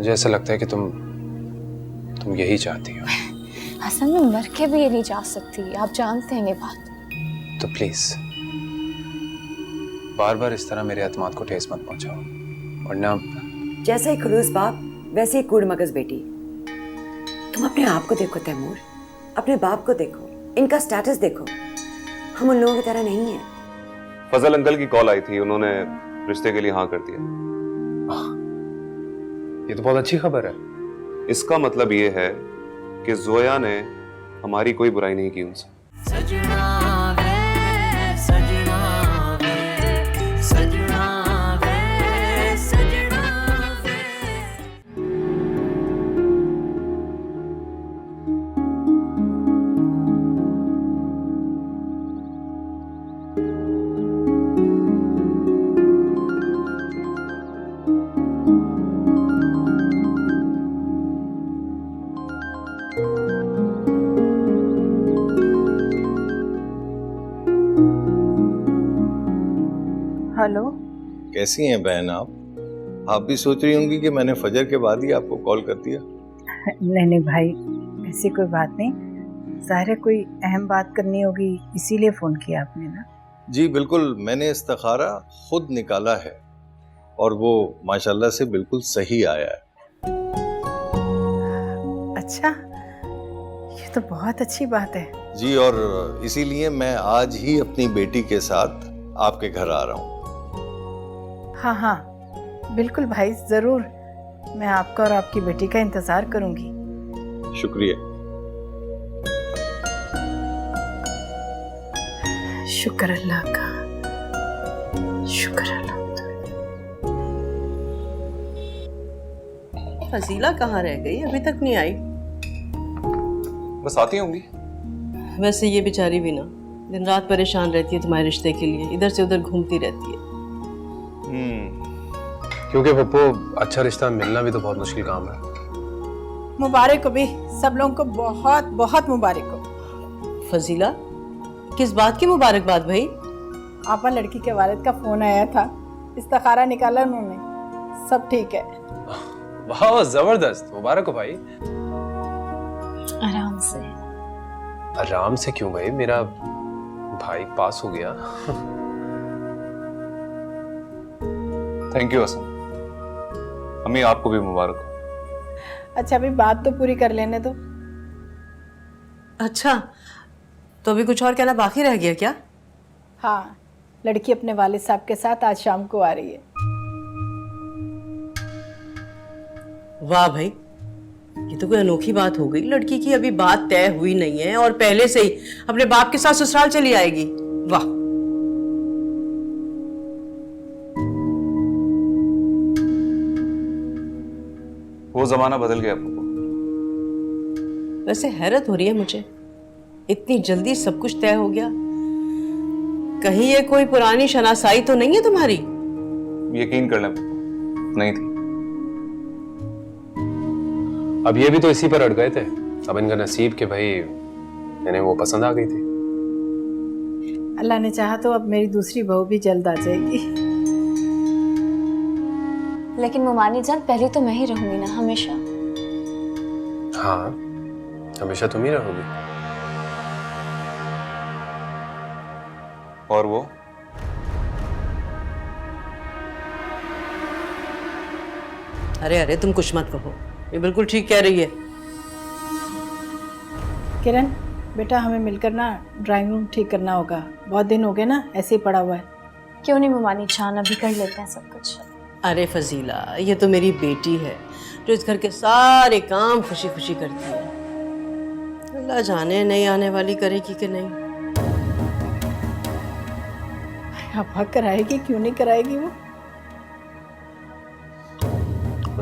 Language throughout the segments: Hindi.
मुझे ऐसा लगता है कि तुम यही चाहती हो। हसन, मैं मर के भी ये नहीं चाह सकती, आप जानते हैं ये बात। तो प्लीज बार बार इस तरह मेरे एतमाद को ठेस मत पहुंचाओ, वरना। जैसा ही खड़ूस बाप वैसे ही कूड़ मगज बेटी। तुम अपने आप को देखो तैमूर, अपने बाप को देखो, इनका स्टेटस देखो। हम उन लोगों की तरह नहीं है। फजल अंकल की कॉल आई थी, उन्होंने रिश्ते के लिए हाँ कर दिया। ये तो बहुत अच्छी खबर है। इसका मतलब ये है कि जोया ने हमारी कोई बुराई नहीं की उनसे। हेलो, कैसी हैं बहन आप भी सोच रही होंगी कि मैंने फजर के बाद ही आपको कॉल कर दिया। नहीं भाई, ऐसी कोई बात नहीं। ज़ाहिर है कोई अहम बात करनी होगी, इसीलिए फ़ोन किया आपने ना। जी बिल्कुल, मैंने इस्तिखारा खुद निकाला है और वो माशाल्लाह से बिल्कुल सही आया है। अच्छा, ये तो बहुत अच्छी बात है। जी, और इसीलिए मैं आज ही अपनी बेटी के साथ आपके घर आ रहा हूँ। हाँ हाँ बिल्कुल भाई, ज़रूर। मैं आपका और आपकी बेटी का इंतज़ार करूँगी। शुक्रिया। शुक्र अल्लाह का, शुक्र अल्लाह। फजीला कहाँ रह गई? अभी तक नहीं आई। बस आती होंगी। वैसे ये बेचारी भी ना दिन रात परेशान रहती है तुम्हारे रिश्ते के लिए, इधर से उधर घूमती रहती है। क्योंकि पप्पू, अच्छा रिश्ता मिलना भी तो बहुत मुश्किल काम है। मुबारक हो भी, सब लोगों को बहुत बहुत मुबारक हो। फजीला, किस बात की मुबारकबाद भाई? आपा लड़की के वालिद का फोन आया था, इस्तिखारा निकाला उन्होंने, सब ठीक है। वाह, जबरदस्त, मुबारक हो भाई। आराम से। आराम से क्यों भाई, मेरा भाई पास हो गया। Thank you Hasan. अम्मी, आपको भी मुबारक हो। अच्छा, अभी बात तो पूरी कर लेने दो। अच्छा, तो अभी कुछ और कहना बाकी रह गया क्या? हाँ, लड़की अपने वालिद साहब के साथ आज शाम को आ रही है। वाह भाई, ये तो कोई अनोखी बात हो गई। लड़की की अभी बात तय हुई नहीं है और पहले से ही अपने बाप के साथ ससुराल चली आएगी। वाह। वो जमाना बदल गया पप्पू। वैसे हैरत हो रही है मुझे, इतनी जल्दी सब कुछ तय हो गया। कहीं ये कोई पुरानी शनासाई तो नहीं है तुम्हारी? यकीन कर लें पप्पू, नहीं थी। अब ये भी तो इसी पर अड़ गए थे। अब इनका नसीब कि भाई इन्हें वो पसंद आ गई थी। अल्लाह ने चाहा तो अब मेरी दूसरी बहू भी जल्द आ जाएगी। लेकिन मुमानी जान, पहले तो मैं ही रहूंगी ना हमेशा। हाँ, हमेशा तुम ही रहोगी। और वो अरे तुम कुछ मत कहो, ये बिल्कुल ठीक कह रही है। किरण बेटा, हमें मिलकर ना ड्राइंग रूम ठीक करना होगा। बहुत दिन हो गए ना ऐसे ही पड़ा हुआ है। क्यों नहीं मुमानी जान, अभी कर लेते हैं सब कुछ। अरे फजीला, ये तो मेरी बेटी है जो इस घर के सारे काम खुशी खुशी करती है। अल्लाह जाने नहीं आने वाली करेगी कि नहीं। अब कराएगी, क्यों नहीं कराएगी वो।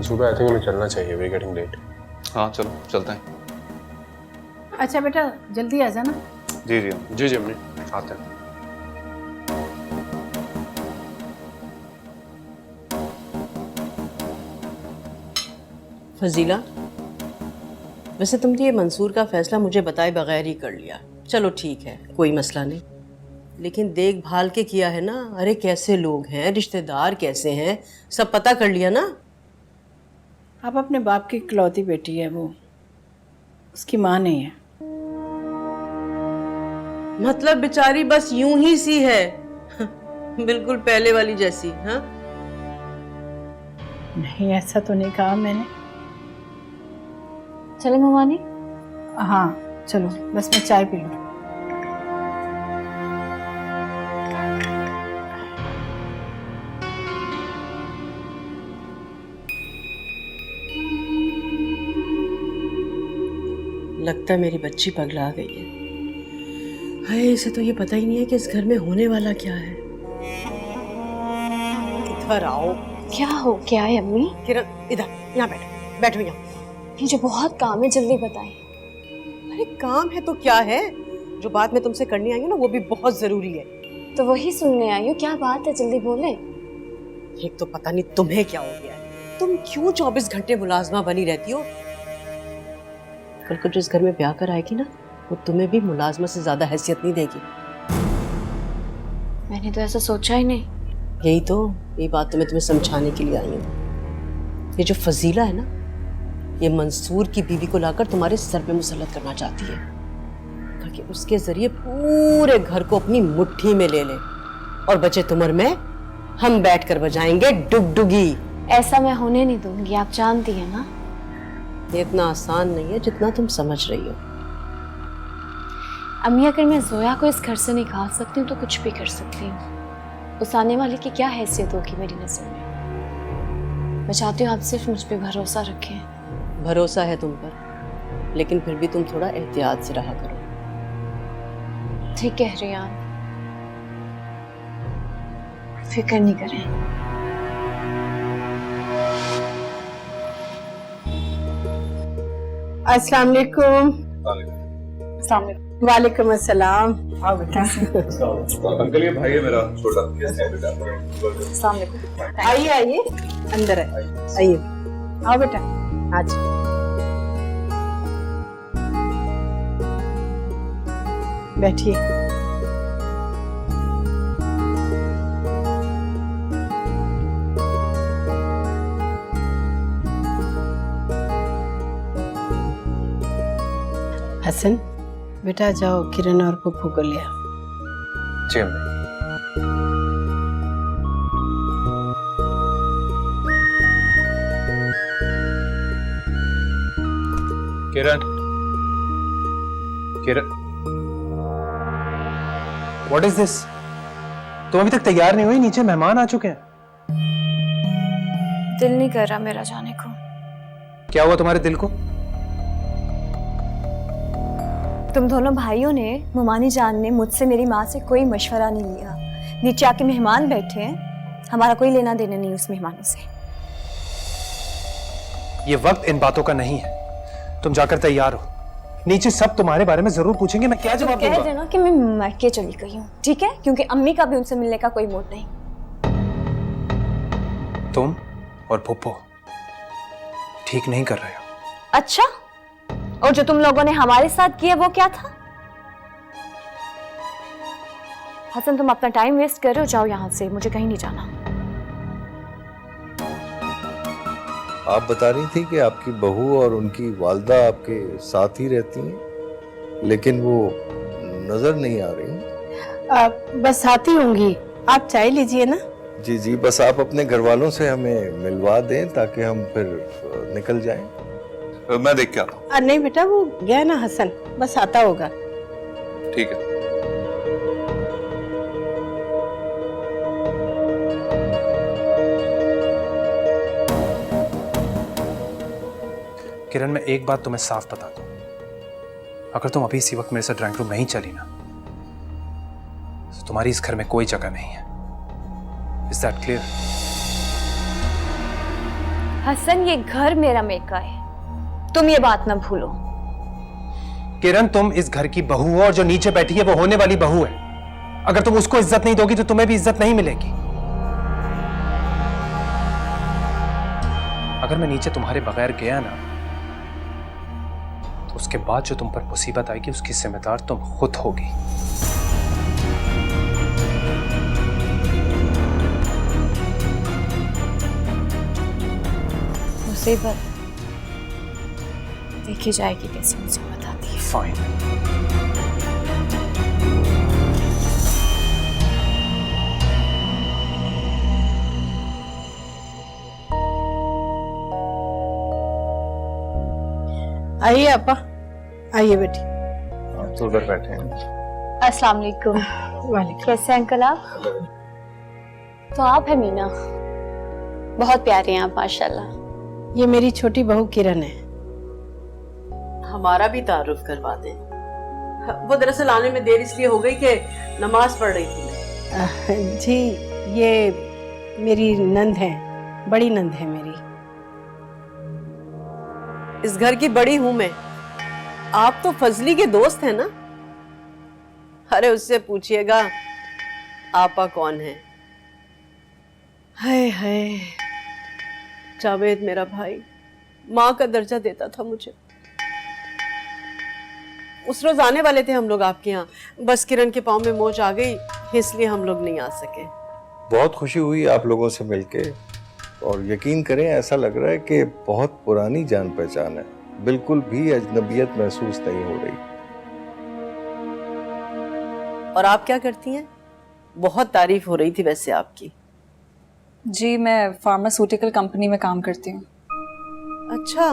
सुबह आई थिंक हमें चलना चाहिए, वी गेटिंग लेट। हाँ चलो चलते हैं। अच्छा बेटा, जल्दी आ जाना। जी जी जी जी अम्मी, आते हैं। फजीला, वैसे तुमने ये मंसूर का फैसला मुझे बताए बगैर ही कर लिया। चलो ठीक है, कोई मसला नहीं, लेकिन देखभाल के किया है ना। अरे कैसे लोग हैं, रिश्तेदार कैसे हैं, सब पता कर लिया ना। आप अपने बाप की इकलौती बेटी है, वो उसकी माँ नहीं है। मतलब बेचारी बस यूं ही सी है, बिल्कुल पहले वाली जैसी। हाँ, नहीं, ऐसा तो नहीं कहा मैंने। चले ममानी? हाँ चलो, बस मैं चाय पी लूँ। लगता है मेरी बच्ची पगला गई है। हाय, इसे तो ये पता ही नहीं है कि इस घर में होने वाला क्या है। इधर आओ। क्या हो क्या है अम्मी? किरण, इधर, यहाँ बैठो, बैठो यहाँ। मुझे बहुत काम है, जल्दी बताएं। अरे काम है तो क्या है, जो बात मैं तुमसे करनी आई हूँ ना वो भी बहुत जरूरी है। तो वही सुनने आई हूँ, क्या बात है, जल्दी बोले। एक तो पता नहीं तुम्हें क्या हो गया है, तुम क्यों 24 घंटे मुलाजमा बनी रहती हो। कल को जो इस घर में ब्याह कर आएगी ना, वो तुम्हें भी मुलाजमा से ज्यादा हैसियत नहीं देगी। मैंने तो ऐसा सोचा ही नहीं। यही तो, ये बात तो मैं तुम्हें समझाने के लिए आई हूँ। ये जो फजीला है ना, ये मंसूर की बीवी को लाकर तुम्हारे सर पे मुसल्लत करना चाहती है, ताकि उसके जरिए पूरे घर को अपनी मुट्ठी में ले ले, और बचे तुम और मैं, हम बैठकर बजाएंगे डुगडुगी। ऐसा मैं होने नहीं दूंगी, आप जानती है ना। ये इतना आसान नहीं है जितना तुम समझ रही हो। अम्मी, अगर मैं जोया को इस घर से निकाल सकती हूँ तो कुछ भी कर सकती हूँ। उस आने वाले की क्या हैसियत होगी मेरी नजर में। मैं चाहती हूँ आप सिर्फ मुझ पे भरोसा रखें। भरोसा है तुम पर, लेकिन फिर भी तुम थोड़ा एहतियात से रहा करो। ठीक कह रही हैं आप, फिक्र नहीं करें। अस्सलाम वालेकुम। वालेकुम अस्सलाम। आओ बेटा। अंकल ये भाई है मेरा छोटा। आइए आइए, अंदर आइए। आओ बेटा, आज बैठिए। हसन बेटा, जाओ किरण और पप्पू को ले आओ। जी अम्मी। किरण, किरण, व्हाट इज दिस? तुम अभी तक तैयार नहीं हुई? नीचे मेहमान आ चुके हैं। दिल नहीं कर रहा मेरा जाने को। क्या हुआ तुम्हारे दिल को? तुम दोनों भाइयों ने, ममानी जान ने मुझसे, मेरी माँ से कोई मशवरा नहीं लिया। नीचे आके मेहमान बैठे हैं, हमारा कोई लेना देना नहीं उस मेहमानों से। ये वक्त इन बातों का नहीं है। तुम जाकर तैयार हो, नीचे सब तुम्हारे बारे में जरूर पूछेंगे। मैं क्या जवाब दूंगा? कह देना कि मैं मर के चली गई हूँ, ठीक है? क्योंकि अम्मी का भी उनसे मिलने का कोई मूड नहीं। तुम और पुप्पो ठीक नहीं कर रहे हो। अच्छा, और जो तुम लोगों ने हमारे साथ किया वो क्या था? हसन, तुम अपना टाइम वेस्ट कर रहे हो, जाओ यहाँ से, मुझे कहीं नहीं जाना। आप बता रही थी कि आपकी बहू और उनकी वालदा आपके साथ ही रहती हैं, लेकिन वो नजर नहीं आ रही। बस आती होंगी, आप चाय लीजिए ना। जी जी, बस आप अपने घर वालों से हमें मिलवा दें ताकि हम फिर निकल जाएं। मैं देख के आता हूँ। नहीं बेटा, वो गया ना हसन, बस आता होगा। ठीक है। किरण, मैं एक बात तुम्हें साफ बता दूं, अगर तुम अभी इसी वक्त मेरे साथ ड्राइंग रूम नहीं चली ना, तो तुम्हारी इस घर में कोई जगह नहीं है। Is that clear? हसन, ये घर मेरा मेका है, तुम ये बात ना भूलो। किरण, तुम इस घर की बहू हो और जो नीचे बैठी है वो होने वाली बहू है। अगर तुम उसको इज्जत नहीं दोगी तो तुम्हें भी इज्जत नहीं मिलेगी। अगर मैं नीचे तुम्हारे बगैर गया ना, तो उसके बाद जो तुम पर मुसीबत आएगी उसकी जिम्मेदार तुम खुद होगी। मुसीबत? देखी जाएगी कैसे मुझे बताती है। फाइन। आइए आपा, आइए बेटी। तो उधर बैठे हैं। अस्सलाम वालेकुम। वालेकुम। कैसे हैं अंकल आप? तो आप है मीना, बहुत प्यारे हैं आप माशाल्लाह। ये मेरी छोटी बहू किरण है। हमारा भी तारुफ करवा दें। वो दरअसल आने में देर इसलिए हो गई कि नमाज पढ़ रही थी मैं। जी, ये मेरी नंद है, बड़ी नंद है मेरी। इस घर की बड़ी हूं मैं। आप तो फजली के दोस्त हैं ना? अरे उससे पूछिएगा आपा कौन है। हाय हाय, जावेद मेरा भाई माँ का दर्जा देता था मुझे। उस रोज आने वाले थे हम लोग आपके यहाँ, बस किरण के पाँव में मोच आ गई इसलिए हम लोग नहीं आ सके। बहुत खुशी हुई आप लोगों से मिलके, और यकीन करें ऐसा लग रहा है कि बहुत पुरानी जान पहचान है, बिल्कुल भी अजनबियत महसूस नहीं हो रही। और आप क्या करती हैं? बहुत तारीफ हो रही थी वैसे आपकी। जी, मैं फार्मास्यूटिकल कंपनी में काम करती हूँ। अच्छा,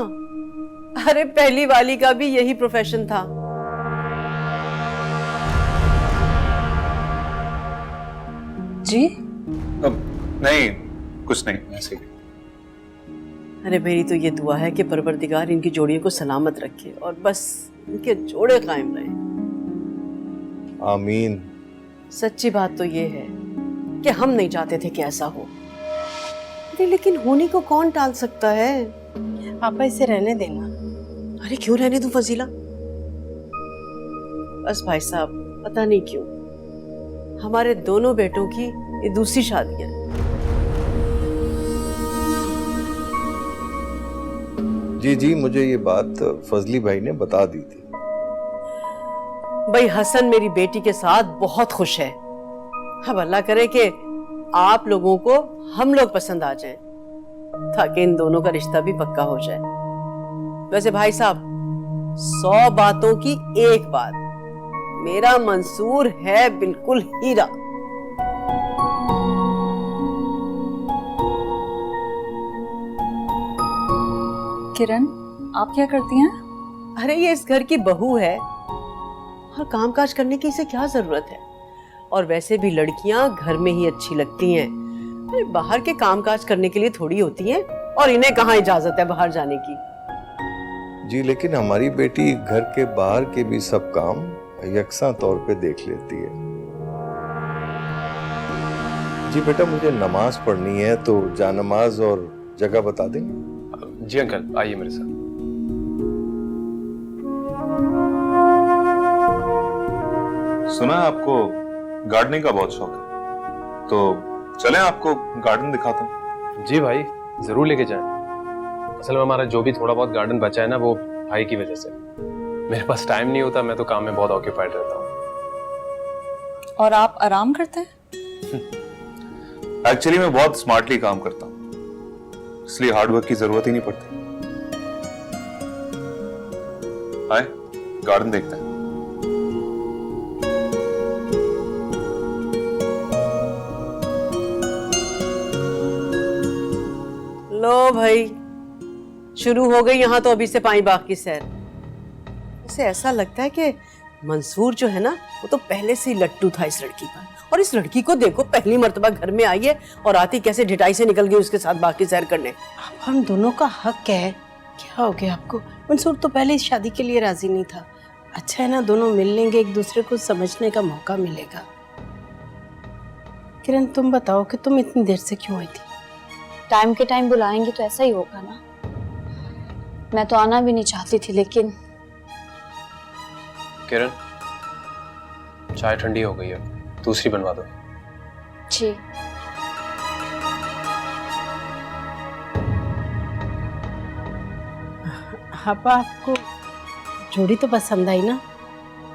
अरे पहली वाली का भी यही प्रोफेशन था। जी? नहीं, कुछ नहीं, ऐसे ही। अरे मेरी तो ये दुआ है कि परवरदिगार इनकी जोड़ियों को सलामत रखे और बस इनके जोड़े कायम रहे। आमीन। सच्ची बात तो ये है कि हम नहीं चाहते थे कि ऐसा हो, अरे लेकिन होने को कौन टाल सकता है? आपा इसे रहने देना। अरे क्यों रहने दूं फजीला? बस भाई साहब, पता नहीं क्यों हमारे दोनों बेटों की ये दूसरी शादी है। जी जी, मुझे ये बात फजली भाई ने बता दी थी। भाई हसन मेरी बेटी के साथ बहुत खुश है। अब अल्लाह करे कि आप लोगों को हम लोग पसंद आ जाएं, ताकि इन दोनों का रिश्ता भी पक्का हो जाए। वैसे भाई साहब, 100 बातों की एक बात, मेरा मंसूर है बिल्कुल हीरा। किरण, आप क्या करती हैं? अरे ये इस घर की बहू है और कामकाज करने की इसे क्या जरूरत है? और वैसे भी लड़कियां घर में ही अच्छी लगती हैं, अरे बाहर के कामकाज करने के लिए थोड़ी होती हैं, और इन्हें कहाँ इजाजत है बाहर जाने की। जी, लेकिन हमारी बेटी घर के बाहर के भी सब काम यकसा तौर पे देख लेती है। जी बेटा, मुझे नमाज पढ़नी है, तो जानमाज और जगह बता देंगे? जी अंकल, आइए मेरे साथ। सुना है आपको गार्डनिंग का बहुत शौक है, तो चलें आपको गार्डन दिखाता हूँ। जी भाई, जरूर लेके जाएं। असल में हमारा जो भी थोड़ा बहुत गार्डन बचा है ना, वो भाई की वजह से। मेरे पास टाइम नहीं होता, मैं तो काम में बहुत ऑक्यूपाइड रहता हूँ। और आप आराम करते हैं? एक्चुअली मैं बहुत स्मार्टली काम करता हूँ, इसलिए हार्ड वर्क की जरूरत ही नहीं पड़ती। आए, गार्डन देखते हैं। लो भाई, शुरू हो गई यहाँ तो अभी से पाई बाग की सैर। उसे ऐसा लगता है कि मंसूर जो है ना, वो तो पहले से ही लट्टू था इस लड़की पर। और इस लड़की को देखो, पहली मर्तबा घर में आई है और आती कैसे ढिठाई से निकल गई उसके साथ बाकी सैर करने। हम दोनों का हक है। क्या हो गया आपको? मंसूर तो पहले इस शादी के लिए राजी नहीं था। अच्छा है ना, दोनों मिल लेंगे, एक दूसरे को समझने का मौका मिलेगा। किरण, तुम बताओ कि तुम इतनी देर से क्यों आई थी? टाइम के टाइम बुलाएंगी तो ऐसा ही होगा ना। मैं तो आना भी नहीं चाहती थी, लेकिन किरण, चाय ठंडी हो गई है, दूसरी बनवा दो। जी। आपा, आपको जोड़ी तो पसंद आई ना?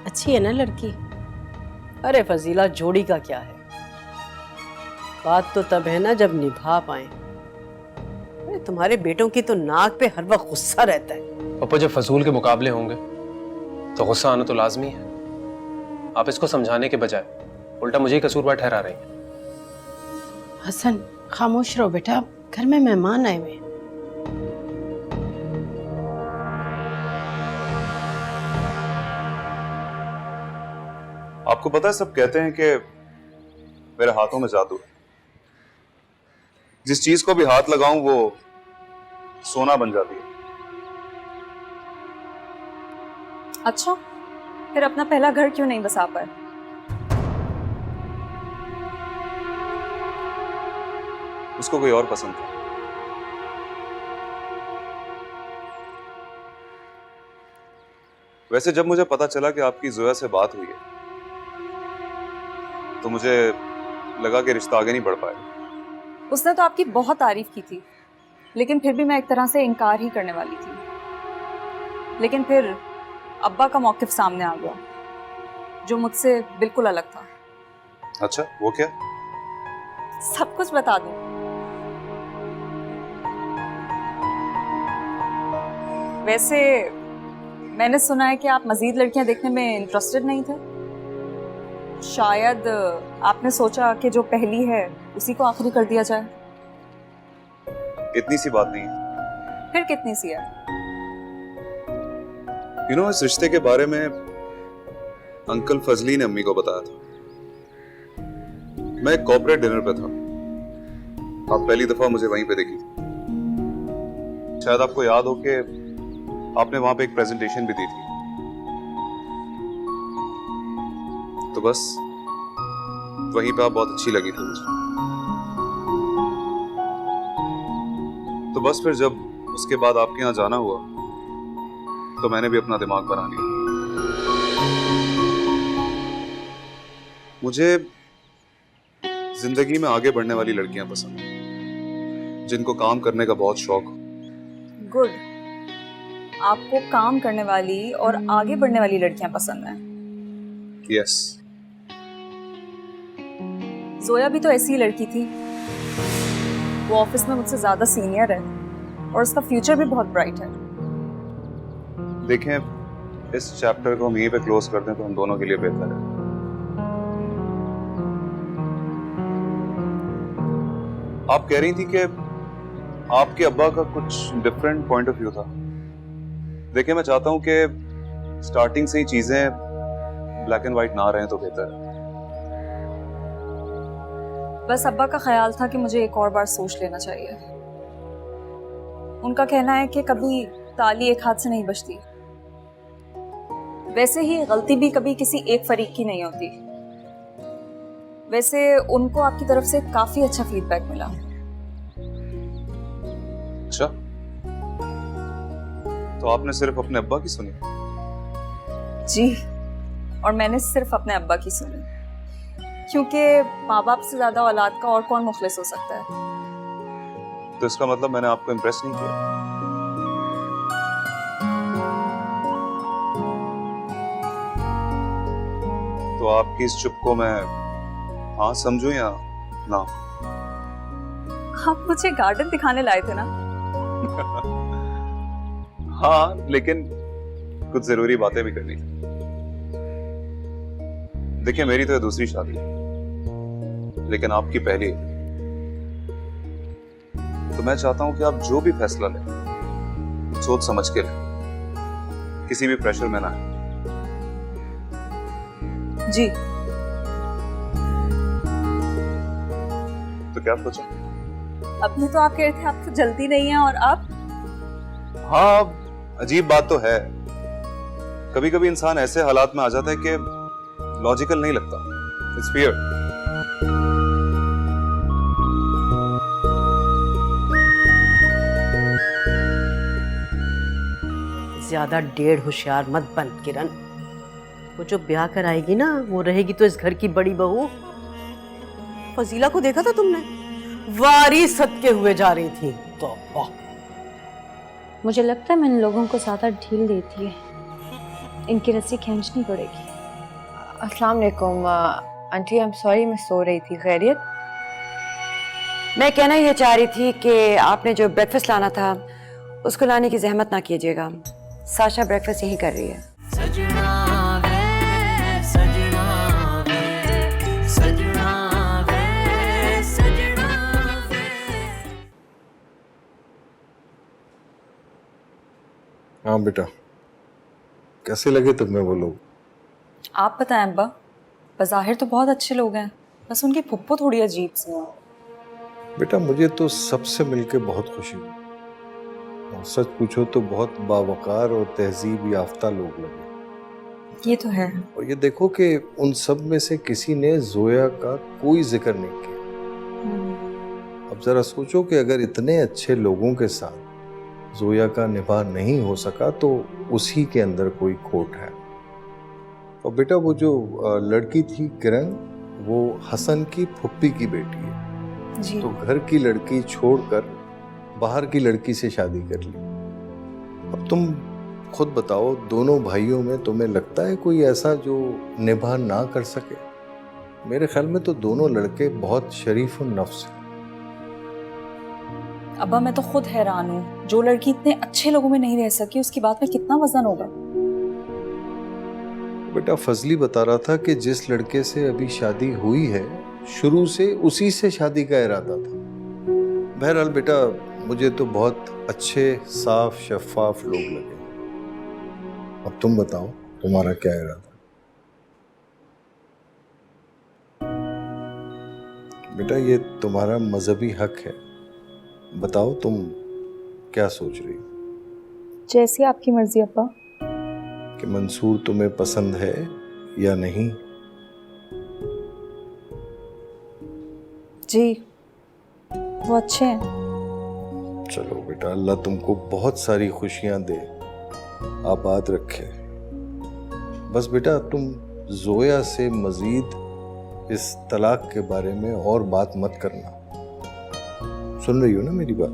अच्छी है ना लड़की? अरे फजीला, जोड़ी का क्या है, बात तो तब है ना जब निभा पाए। अरे तुम्हारे बेटों की तो नाक पे हर वक्त गुस्सा रहता है। पापा जब फजूल के मुकाबले होंगे तो गुस्सा आना तो लाजमी है। आप इसको समझाने के बजाय उल्टा मुझे ही कसूरवार ठहरा रही हैं। हसन खामोश रहो बेटा, घर में मेहमान आए हुए हैं। आपको पता है, सब कहते हैं कि मेरे हाथों में जादू है। जिस चीज को भी हाथ लगाऊं वो सोना बन जाती है। अच्छा, फिर अपना पहला घर क्यों नहीं बसा पाए? उसको कोई और पसंद था। वैसे जब मुझे पता चला कि आपकी जोया से बात हुई है तो मुझे लगा कि रिश्ता आगे नहीं बढ़ पाएगा। उसने तो आपकी बहुत तारीफ की थी, लेकिन फिर भी मैं एक तरह से इनकार ही करने वाली थी। लेकिन फिर अब्बा का मौकिफ सामने आ गया जो मुझसे बिल्कुल अलग था। अच्छा, वो क्या? सब कुछ बता दूं। वैसे मैंने सुना है कि आप मजीद लड़कियां देखने में इंटरेस्टेड नहीं थे। शायद आपने सोचा कि जो पहली है उसी को आखिरी कर दिया जाए। इतनी सी बात नहीं है। फिर कितनी सी है? इस रिश्ते के बारे में अंकल फजली ने अम्मी को बताया था। मैं एक कॉर्पोरेट डिनर पे था। आप पहली दफा मुझे वहीं पे देखी थी। शायद आपको याद हो कि आपने वहां पे एक प्रेजेंटेशन भी दी थी। तो बस वहीं पे आप बहुत अच्छी लगी थी मुझे। तो बस फिर जब उसके बाद आपके यहाँ जाना हुआ तो मैंने भी अपना दिमाग बना लिया। मुझे जिंदगी में आगे बढ़ने वाली लड़कियां पसंद हैं, जिनको काम करने का बहुत शौक हो। गुड, आपको काम करने वाली और आगे बढ़ने वाली लड़कियां पसंद हैं। यस। जोया भी तो ऐसी ही लड़की थी। वो ऑफिस में मुझसे ज्यादा सीनियर है और उसका फ्यूचर भी बहुत ब्राइट है। देखें, इस चैप्टर को हम यहीं पे क्लोज कर दें तो हम दोनों के लिए बेहतर है। आप कह रही थी कि आपके अब्बा का कुछ डिफरेंट पॉइंट ऑफ व्यू था। देखिए, मैं चाहता हूं कि स्टार्टिंग से ही चीजें ब्लैक एंड व्हाइट ना रहें तो बेहतर है। बस अब्बा का ख्याल था कि मुझे एक और बार सोच लेना चाहिए। उनका कहना है कि कभी ताली एक हाथ से नहीं बजती। वैसे ही गलती भी कभी किसी एक फरीक की नहीं होती। वैसे उनको आपकी तरफ से काफी अच्छा फीडबैक मिला। अच्छा, तो आपने सिर्फ अपने अब्बा की सुनी? जी, और मैंने सिर्फ अपने अब्बा की सुनी, क्योंकि माँ बाप से ज्यादा औलाद का और कौन मुखलिस हो सकता है। तो इसका मतलब मैंने आपको इम्प्रेस नहीं किया? तो आपकी इस चुप को मैं हाँ समझूं या ना? आप मुझे गार्डन दिखाने लाए थे ना? हाँ, लेकिन कुछ जरूरी बातें भी करनी थी। देखिए, मेरी तो दूसरी शादी है, लेकिन आपकी पहली है। तो मैं चाहता हूं कि आप जो भी फैसला लें सोच समझ के लें, किसी भी प्रेशर में ना आए। जी। तो क्या सोचा? अभी तो आप कह रहे थे आपको जल्दी नहीं है, और आप? हाँ, अजीब बात तो है। कभी कभी इंसान ऐसे हालात में आ जाता है कि लॉजिकल नहीं लगता। It's fear. ज्यादा डेढ़ होशियार मत बन किरण। वो जो ब्याह कर आएगी ना, वो रहेगी तो इस घर की बड़ी बहू। फजीला को देखा था तुमने? वारी सदके हुए जा रही थी। तो मुझे लगता है मैंने लोगों को ज़्यादा ढील दी थी। इनकी रस्सी खींचनी पड़ेगी। अस्सलाम वालेकुम आंटी, आई एम सॉरी, मैं सो रही थी। खैरियत? मैं कहना ये चाह रही थी कि आपने जो ब्रेकफास्ट लाना था उसको लाने की जहमत ना कीजिएगा। साशा ब्रेकफास्ट यहीं कर रही है। हाँ बेटा, कैसे लगे तुम्हें वो लोग? आप बताएं अब्बा, बज़ाहिर तो बहुत अच्छे लोग हैं, बस उनकी फुप्पो थोड़ी अजीब सी है। बेटा मुझे तो सबसे मिलके बहुत खुशी हुई, और सच पूछो तो बहुत बावकार और तहजीब याफ्ता लोग लगे। ये तो है। और ये देखो कि उन सब में से किसी ने जोया का कोई जिक्र नहीं किया। अब जरा सोचो कि अगर इतने अच्छे लोगों के साथ जोया का निभाव नहीं हो सका तो उसी के अंदर कोई खोट है। और बेटा वो जो लड़की थी किरण, वो हसन की फुप्पी की बेटी है जी। तो घर की लड़की छोड़कर बाहर की लड़की से शादी कर ली। अब तुम खुद बताओ, दोनों भाइयों में तुम्हें लगता है कोई ऐसा जो निभा ना कर सके? मेरे ख्याल में तो दोनों लड़के बहुत शरीफ और नफ्स हैं। अब्बा मैं तो खुद हैरान हूँ, जो लड़की इतने अच्छे लोगों में नहीं रह सकी उसकी बात में कितना वजन होगा। बेटा फजली बता रहा था कि जिस लड़के से अभी शादी हुई है शुरू से उसी से शादी का इरादा था। बहरहाल बेटा मुझे तो बहुत अच्छे साफ शफाफ लोग लगे। अब तुम बताओ तुम्हारा क्या इरादा? बेटा ये तुम्हारा मजहबी हक है, बताओ तुम क्या सोच रही हो? जैसी आपकी मर्जी अब्बा। कि मंसूर तुम्हें पसंद है या नहीं? जी वो अच्छे हैं। चलो बेटा अल्लाह तुमको बहुत सारी खुशियां दे, आबाद रखे। बस बेटा तुम जोया से मजीद इस तलाक के बारे में और बात मत करना। सुन रही हो ना मेरी बात?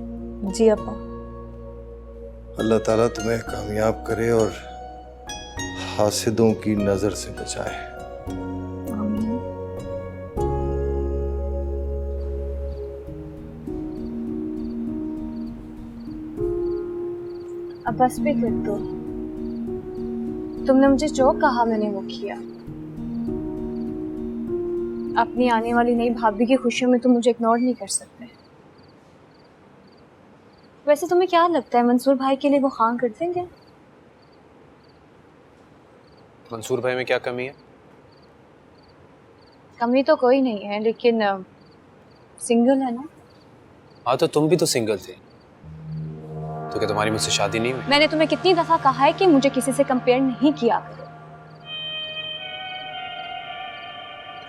जी अब्बा। अल्लाह ताला तुम्हें कामयाब करे और हासिदों की नजर से बचाए। अब बस भी कर दो, तुमने मुझे जो कहा मैंने वो किया। अपनी आने वाली नई भाभी की खुशियों में तुम मुझे इग्नोर नहीं कर सकते। वैसे तुम्हें क्या लगता है मंसूर भाई के लिए वो हाँ कर देंगे? मंसूर भाई में क्या कमी है? कमी तो कोई नहीं है, लेकिन सिंगल है ना। हाँ तो तुम भी तो सिंगल थे, तो क्या तुम्हारी मुझसे शादी नहीं हुई? मैंने तुम्हें कितनी दफा कहा है कि मुझे किसी से कंपेयर नहीं किया करो।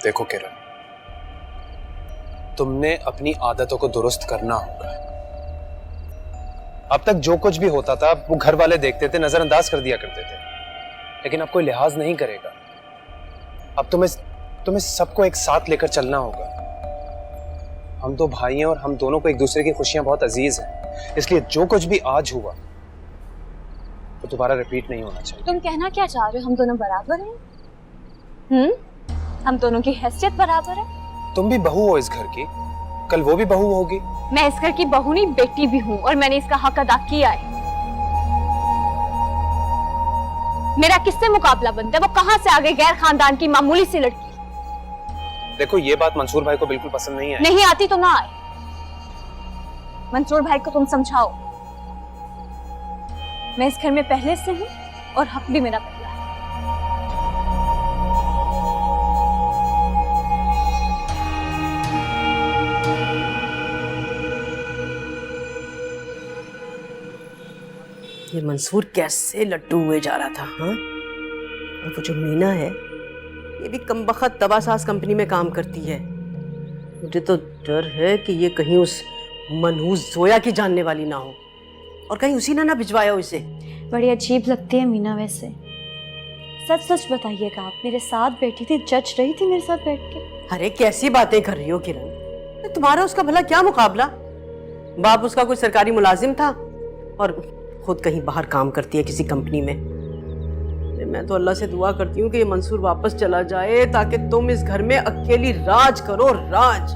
देखो किरण, तुमने अपनी आदतों को दुरुस्त करना होगा। अब तक जो कुछ भी होता था वो घर वाले देखते थे, नजरअंदाज कर दिया करते थे, लेकिन अब कोई लिहाज नहीं करेगा। अब तुम्हें सबको एक साथ लेकर चलना होगा। हम दो भाई हैं और हम दोनों को एक दूसरे की खुशियां बहुत अजीज हैं, इसलिए जो कुछ भी आज हुआ तो दोबारा रिपीट नहीं होना चाहिए। तुम कहना क्या चाह रहे हो? हम दोनों बराबर हैं? हम दोनों की हैसियत बराबर है। तुम भी बहू हो इस घर की, कल वो भी बहू होगी। मैं इस घर की बहू नहीं बेटी भी हूँ, और मैंने इसका हक अदा किया है। मेरा किससे मुकाबला बनता है? वो कहां से आ गई गैर खानदान की मामूली सी लड़की? देखो ये बात मंसूर भाई को बिल्कुल पसंद नहीं है। नहीं आती तो ना आए। मंसूर भाई को तुम समझाओ। मैं इस घर में पहले से हूँ और हक भी मेरा पहला है। ये मंसूर कैसे लट्टू हुए जा रहा था, हाँ? और वो जो मीना है, ये भी कमबख्त तबासास कंपनी में काम करती है। मुझे तो डर है कि ये कहीं उस मनहूस जोया की जानने वाली ना हो, और कहीं उसी ने ना भिजवाया हो इसे। बड़ी अजीब लगती है मीना वैसे। सच सच बताइएगा, आप मेरे साथ बैठी थी, जज रही थी मेरे साथ बैठ के? अरे कैसी बातें कर रही हो किरण? तुम्हारा उसका भला क्या मुकाबला? बाप उसका कोई सरकारी मुलाजिम था और खुद कहीं बाहर काम करती है किसी कंपनी में। मैं तो अल्लाह से दुआ करती हूँ कि ये मंसूर वापस चला जाए ताकि तुम इस घर में अकेली राज करो, राज।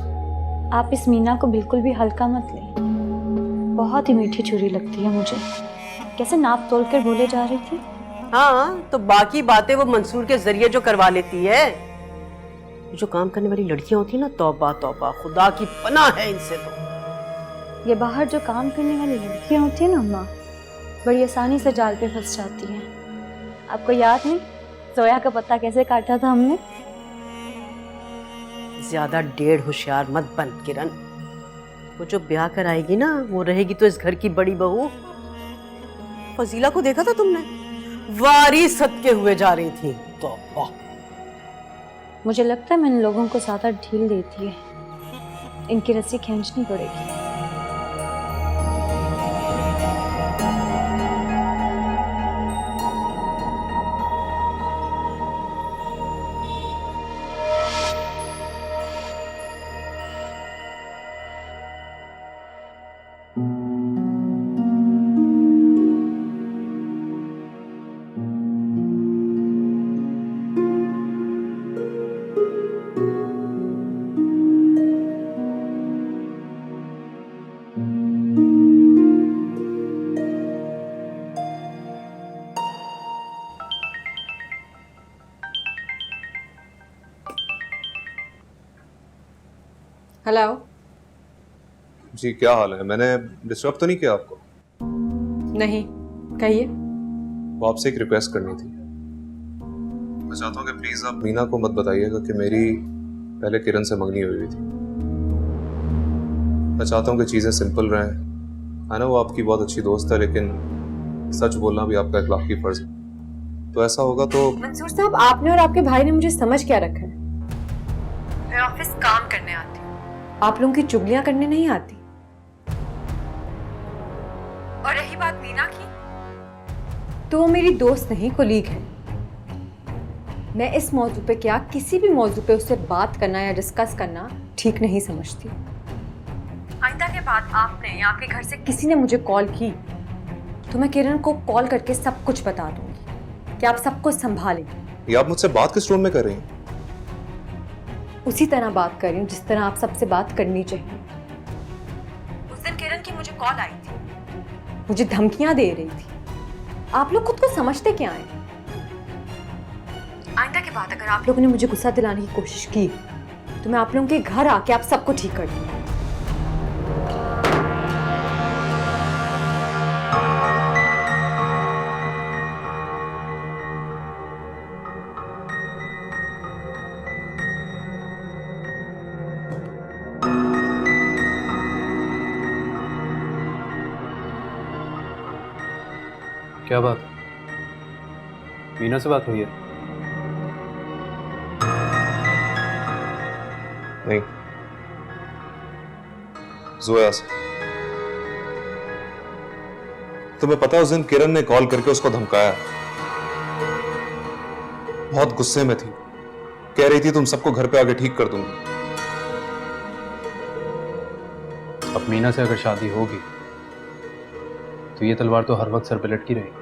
आप इस मीना को बिल्कुल भी हल्का मत लें, बहुत ही मीठी छुरी लगती है मुझे। कैसे नाप तोल कर बोले जा रही थी? हाँ, तो बाकी बातें वो मंसूर के जरिए जो करवा लेती है। जो काम करने वाली लड़कियां होती है ना, तौबा तौबा, खुदा की पनाह है इनसे तो। ये बाहर जो काम करने वाली लड़कियां होती है ना अम्मा, बड़ी आसानी से जाल पे फंस जाती हैं। आपको याद नहीं जोया का पत्ता कैसे काटा था हमने? ज्यादा डेढ़ होशियार मत बन किरण। वो जो ब्याह कर आएगी ना, वो रहेगी तो इस घर की बड़ी बहू। फजीला को देखा था तुमने? वारी सदके हुए जा रही थी। तो मुझे लगता है मैं इन लोगों को ज्यादा ढील देती है, इनकी रस्सी खींचनी पड़ेगी। हेलो। जी क्या हाल है? मैंने डिस्टर्ब तो नहीं किया आपको? नहीं, कहिए। वो आपसे एक रिक्वेस्ट करनी थी। मैं चाहता हूँ कि प्लीज आप मीना को मत बताइएगा कि मेरी पहले किरण से मंगनी हुई थी। मैं चाहता हूँ कि चीजें सिंपल रहें। है ना, वो आपकी बहुत अच्छी दोस्त है, लेकिन सच बोलना भी आपका इखलाकी फर्ज है। तो ऐसा होगा तो। मंसूर साहब, आपने और आपके भाई ने मुझे समझ क्या रखा है? मैं ऑफिस काम करने आती हूँ, आप लोगों की चुगलियां करने नहीं आती। और रही बात मीना की, तो वो मेरी दोस्त नहीं, कोलीग है। मैं इस मौजू पे क्या किसी भी मौजू पे उससे बात करना या डिस्कस करना ठीक नहीं समझती। आइंदा के बाद आपने या आपके घर से किसी ने मुझे कॉल की तो मैं किरण को कॉल करके सब कुछ बता दूंगी कि आप सब कुछ संभालें। ये आप मुझसे बात किस टोन में कर रही हैं? उसी तरह बात कर रही हूँ जिस तरह आप सबसे बात करनी चाहिए। उस दिन किरण की मुझे कॉल आई थी, मुझे धमकियां दे रही थी। आप लोग खुद को समझते क्या हैं? आइंदा के बाद अगर आप लोगों ने मुझे गुस्सा दिलाने की कोशिश की तो मैं आप लोगों के घर आके आप सबको ठीक कर दूंगी। क्या बात? मीना से बात हुई है? नहीं, जोया से। तुम्हें पता है उस दिन किरण ने कॉल करके उसको धमकाया। बहुत गुस्से में थी, कह रही थी तुम सबको घर पे आके ठीक कर दूंगी। अब मीना से अगर शादी होगी तो ये तलवार तो हर वक्त सर पे लटकी रहेगी।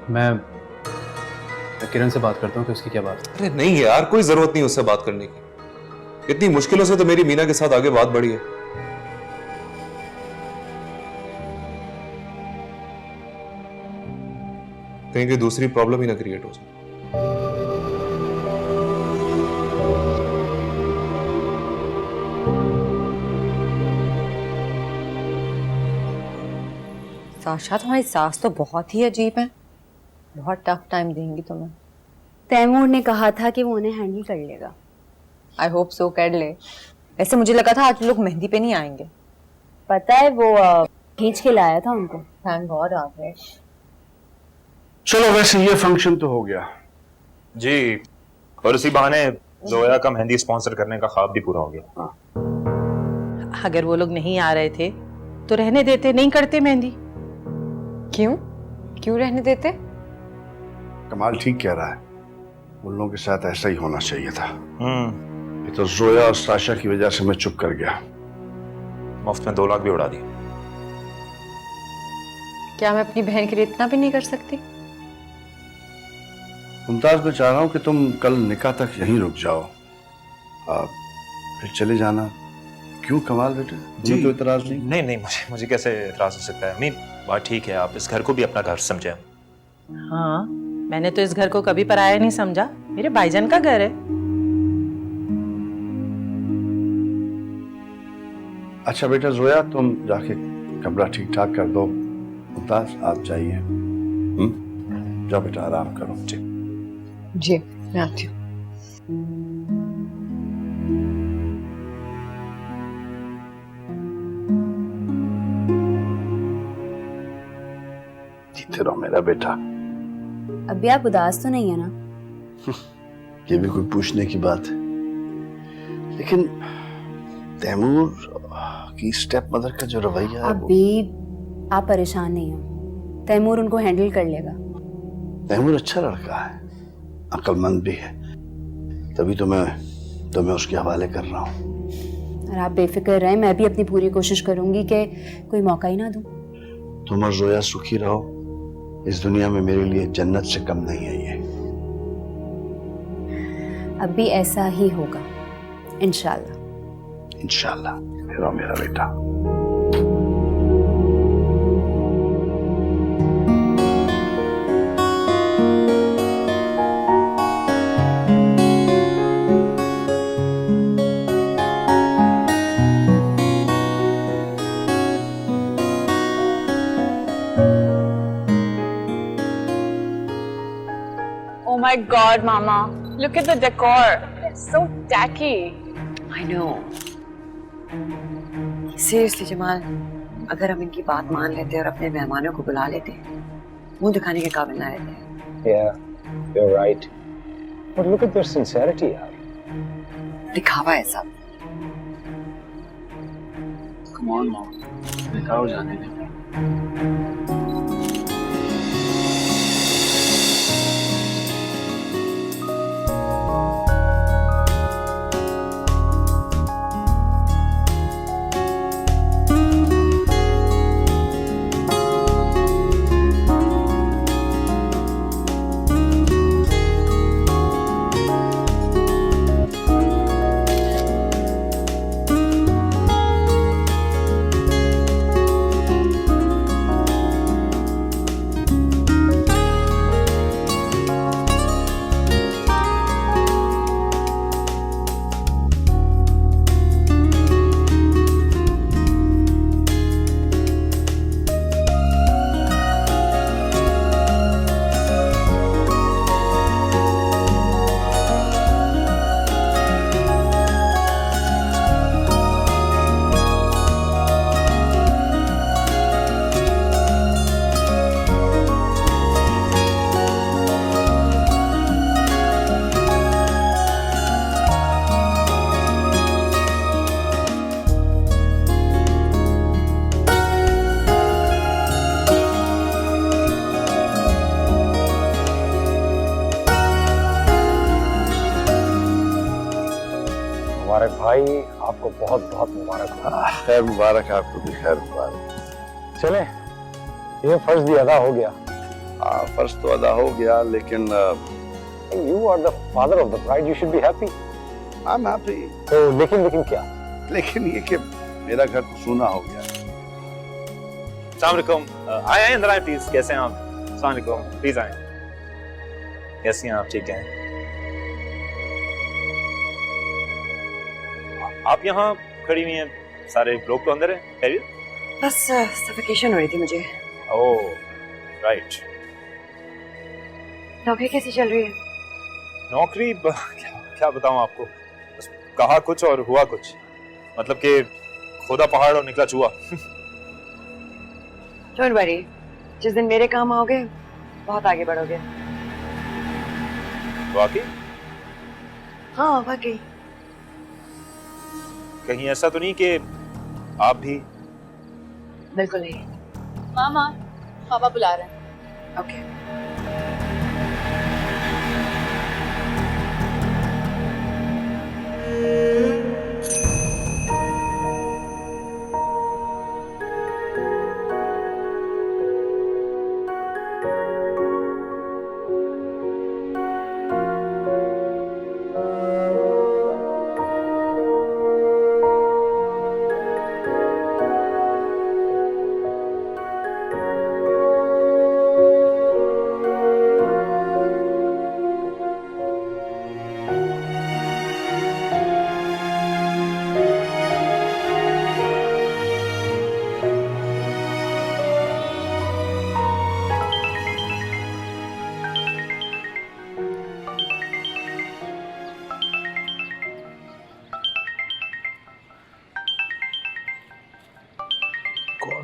मैं किरण से बात करता हूँ कि उसकी क्या बात है। अरे नहीं यार, कोई जरूरत नहीं उससे बात करने की। इतनी मुश्किलों से तो मेरी मीना के साथ आगे बात बढ़ी है। कहीं कोई दूसरी प्रॉब्लम ही ना क्रिएट हो जाए। साशा, तुम्हारी सास तो बहुत ही अजीब है, बहुत टफ टाइम देंगी तुम्हें। तैमूर ने कहा था कि वो उन्हें हैंडल कर लेगा। आई होप सो कर ले। वैसे मुझे लगा था आज लोग मेहंदी पे नहीं आएंगे। पता है वो खींच के लाया था उनको। थैंक गॉड आ गए। चलो वैसे ये फंक्शन तो हो गया जी, और उसी बहाने जोया का मेहंदी स्पॉन्सर करने का ख्वाब भी पूरा हो गया। अगर वो लोग नहीं आ रहे थे तो रहने देते, नहीं करते मेहंदी। क्यों क्यों रहने देते? कमाल ठीक कह रहा है, उन लोगों के साथ ऐसा ही होना चाहिए था। ये तो जोया और साशा की वजह से मैं चुप कर गया। मुफ्त में 2 लाख भी उड़ा दिए। क्या मैं अपनी बहन के लिए इतना भी नहीं कर सकती? मुमताज, मैं चाह रहा हूं कि तुम कल निकाह तक यहीं रुक जाओ, फिर चले जाना। क्यों कमाल बेटे, जी तो इतराज नहीं? नहीं नहीं, मुझे कैसे इतराज हो सकता है? अम्मी बात ठीक है, आप इस घर को भी अपना घर समझे। हाँ, मैंने तो इस घर को कभी पराया नहीं समझा, मेरे भाईजान का घर है। अच्छा बेटा जोया, तुम जाके कमरा ठीक ठाक कर दो। मुमताज आप जाइए। जाओ बेटा, आराम करो। जी जी, मैं आती हूँ। जीते रहो मेरा बेटा। अभी आप उदास तो नहीं है ना? ये भी कोई पूछने की बात है? लेकिन तैमूर की स्टेप मदर का जो रवैया है, अभी आप परेशान नहीं हो, तैमूर उनको हैंडल कर लेगा। तैमूर अच्छा लड़का है, अक्लमंद भी है, तभी तो मैं उसके हवाले कर रहा हूँ। और आप बेफिक्र रहें, मैं भी अपनी पूरी कोशिश करूंगी कि कोई मौका ही ना दूं। तुम और जोया सुखी रहो, इस दुनिया में मेरे लिए जन्नत से कम नहीं है ये। अब भी ऐसा ही होगा, इंशाल्लाह। इंशाल्लाह। रहो मेरा बेटा। Oh my God, Mama! Look at the decor. It's so tacky. I know. Seriously, Jamal, अगर हम इनकी बात मान लेते और अपने मेहमानों को बुला लेते, मुंह दिखाने के काबिल ना रहते। Yeah, you're right. But look at their sincerity, यार। दिखावा है सब। Come on, Mom. दिखाओ जाने दे। मुबारक भाई, आपको बहुत बहुत मुबारक हो। खैर मुबारक, आपको भी खैर मुबारक। चले, ये फर्ज भी अदा हो गया। फर्ज तो अदा हो गया, लेकिन you are the father of the bride, you should be happy. I am happy. तो लेकिन क्या? लेकिन ये कि मेरा घर तो सूना हो गया। अस्सलाम वालेकुम। आए अंदर आए प्लीज। कैसे हैं आप? अस्सलाम वालेकुम, प्लीज आए। कैसी हैं आप? ठीक हैं? आप यहाँ खड़ी हुई हैं, सारे लोग तो अंदर हैं। खैरियत? बस सफोकेशन हो रही थी मुझे। Oh right. नौकरी कैसी चल रही है? नौकरी क्या बताऊं आपको, बस कहा कुछ और हुआ कुछ। मतलब कि खोदा पहाड़ और निकला चूहा। डोंट वरी, जिस दिन मेरे काम आओगे बहुत आगे बढ़ोगे। वाकई? हाँ वाकई। कहीं ऐसा तो नहीं कि आप भी? बिल्कुल नहीं। मामा, पापा बुला रहे हैं। ओके।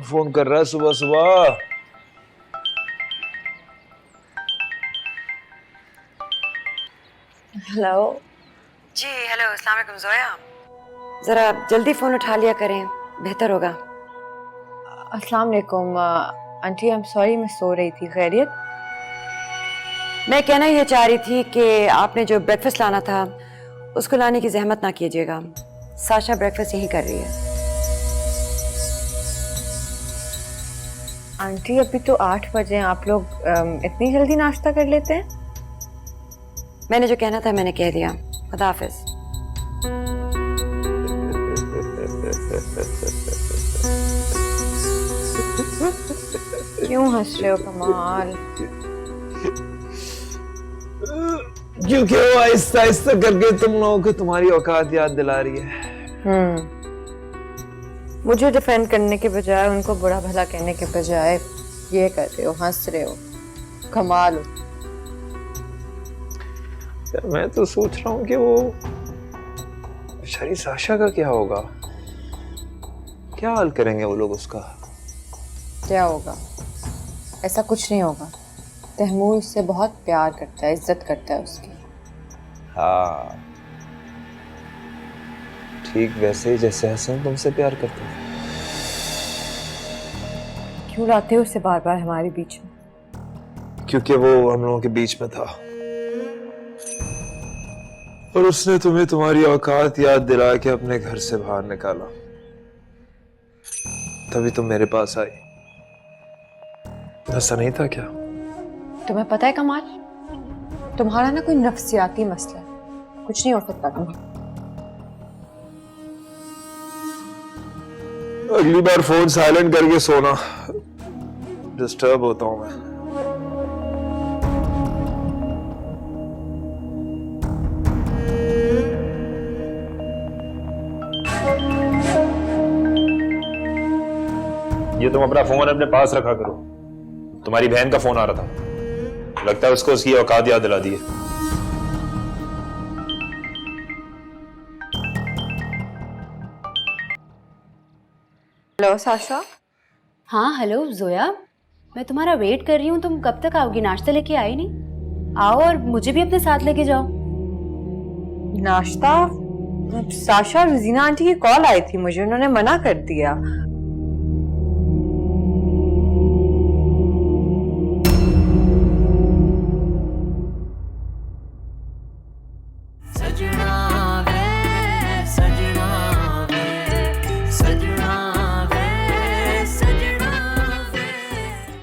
फोन कर रहा है सुबह सुबह? हेलो। जी हेलो, अस्सलाम वालेकुम जोया। ज़रा जल्दी फ़ोन उठा लिया करें, बेहतर होगा। अस्सलाम वालेकुम आंटी, आई एम सॉरी, मैं सो रही थी। खैरियत? मैं कहना ये चाह रही थी कि आपने जो ब्रेकफास्ट लाना था उसको लाने की जहमत ना कीजिएगा। साशा ब्रेकफास्ट यहीं कर रही है। आंटी अभी तो 8 बजे हैं, आप लोग इतनी जल्दी नाश्ता कर लेते हैं? मैंने जो कहना था मैंने कह दिया। खुदा हाफिज। क्यों हंस रहे हो कमाल? क्योंकि वो आहिस्ता आहिस्ता करके तुम लोगों को तुम्हारी औकात याद दिला रही है। मुझे डिफेंड करने के बजाय, उनको बुरा भला कहने के बजाय ये कर रहे हो, हंस रहे हो। कमाल हो। मैं तो सोच रहा हूँ कि वो बेचारी साशा का क्या होगा, क्या हाल करेंगे वो लोग उसका? क्या होगा? ऐसा कुछ नहीं होगा। तैमूर उससे बहुत प्यार करता है, इज्जत करता है उसकी। हाँ, ठीक वैसे ही जैसे हसन तुमसे प्यार करते थे। क्यों लाते हो उसे बार बार हमारे बीच में? क्योंकि वो हम लोगों के बीच में था और उसने तुम्हें तुम्हारी औकात याद दिला के अपने घर से बाहर निकाला, तभी तुम मेरे पास आई। ऐसा नहीं था क्या? तुम्हें पता है कमाल, तुम्हारा ना कोई नफ्सियाती मसला है, कुछ नहीं हो सकता तुम्हें। अगली बार फोन साइलेंट करके सोना, डिस्टर्ब होता हूं मैं। ये तुम अपना फोन अपने पास रखा करो। तुम्हारी बहन का फोन आ रहा था, लगता है उसको उसकी औकात याद दिला दी है। Hello Sasha. हाँ हेलो जोया, मैं तुम्हारा वेट कर रही हूँ। तुम कब तक आओगी? नाश्ता लेके आई नहीं? आओ और मुझे भी अपने साथ लेके जाओ। नाश्ता? साशा, रजीना आंटी की कॉल आई थी मुझे, उन्होंने मना कर दिया।